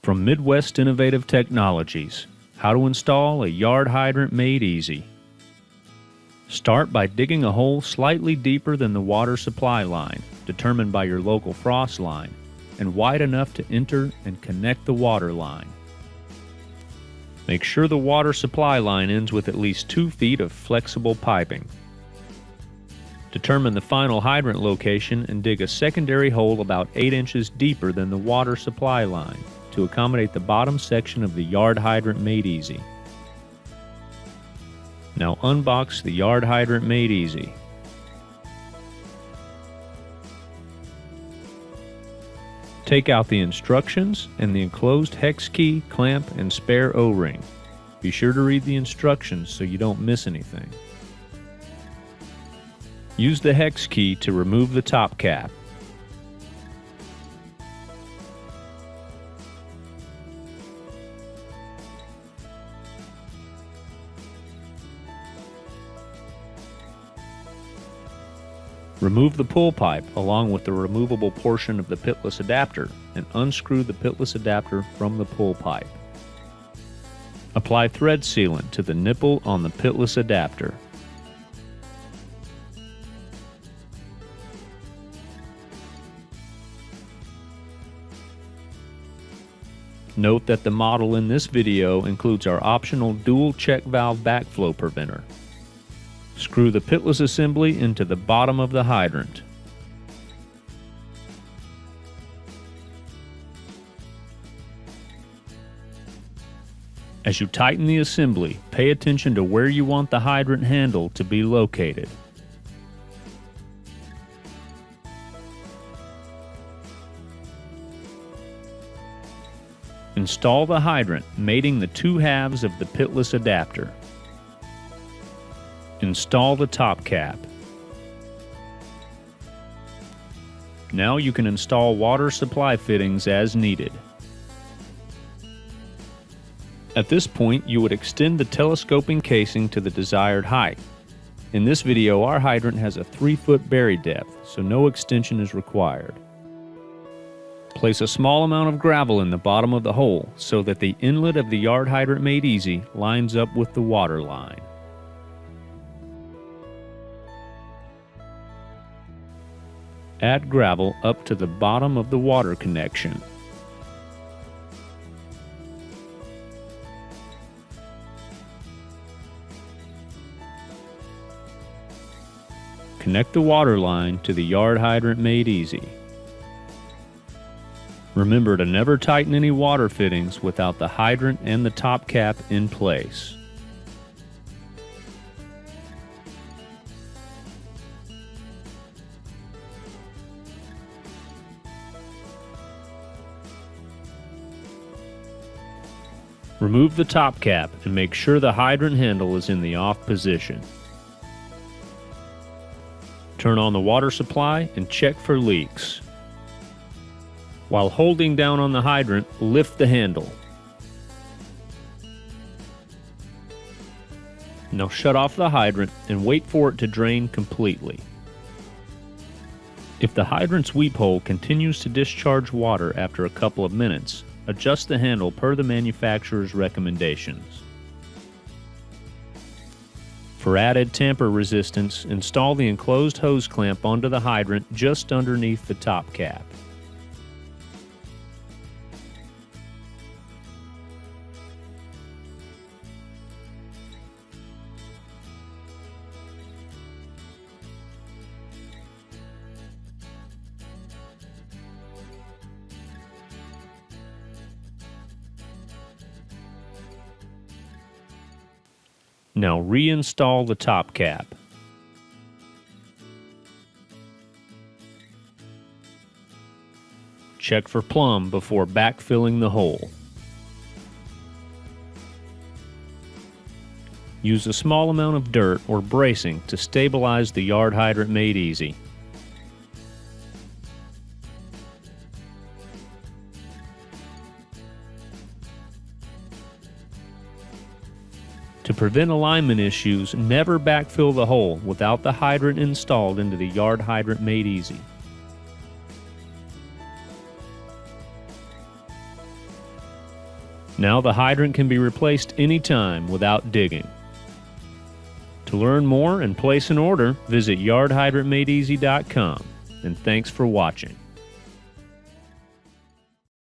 From Midwest Innovative Technologies, how to install a yard hydrant made easy. Start by digging a hole slightly deeper than the water supply line, determined by your local frost line, and wide enough to enter and connect the water line. Make sure the water supply line ends with at least 2 feet of flexible piping. Determine the final hydrant location and dig a secondary hole about 8 inches deeper than the water supply line to accommodate the bottom section of the yard hydrant made easy. Now unbox the yard hydrant made easy. Take out the instructions and the enclosed hex key, clamp, and spare O-ring. Be sure to read the instructions so you don't miss anything. Use the hex key to remove the top cap. Remove the pull pipe along with the removable portion of the pitless adapter and unscrew the pitless adapter from the pull pipe. Apply thread sealant to the nipple on the pitless adapter. Note that the model in this video includes our optional dual check valve backflow preventer. Screw the pitless assembly into the bottom of the hydrant. As you tighten the assembly, pay attention to where you want the hydrant handle to be located. Install the hydrant, mating the 2 halves of the pitless adapter. Install the top cap. Now you can install water supply fittings as needed. At this point, you would extend the telescoping casing to the desired height. In this video, our hydrant has a 3-foot bury depth, so no extension is required. Place a small amount of gravel in the bottom of the hole so that the inlet of the yard hydrant made easy lines up with the water line. Add gravel up to the bottom of the water connection. Connect the water line to the yard hydrant made easy. Remember to never tighten any water fittings without the hydrant and the top cap in place. Remove the top cap and make sure the hydrant handle is in the off position. Turn on the water supply and check for leaks. While holding down on the hydrant, lift the handle. Now shut off the hydrant and wait for it to drain completely. If the hydrant's weep hole continues to discharge water after a couple of minutes, adjust the handle per the manufacturer's recommendations. For added tamper resistance, install the enclosed hose clamp onto the hydrant just underneath the top cap. Now reinstall the top cap. Check for plumb before backfilling the hole. Use a small amount of dirt or bracing to stabilize the yard hydrant made easy. To prevent alignment issues, never backfill the hole without the hydrant installed into the yard hydrant made easy. Now the hydrant can be replaced anytime without digging. To learn more and place an order, visit yardhydrantmadeeasy.com. And thanks for watching.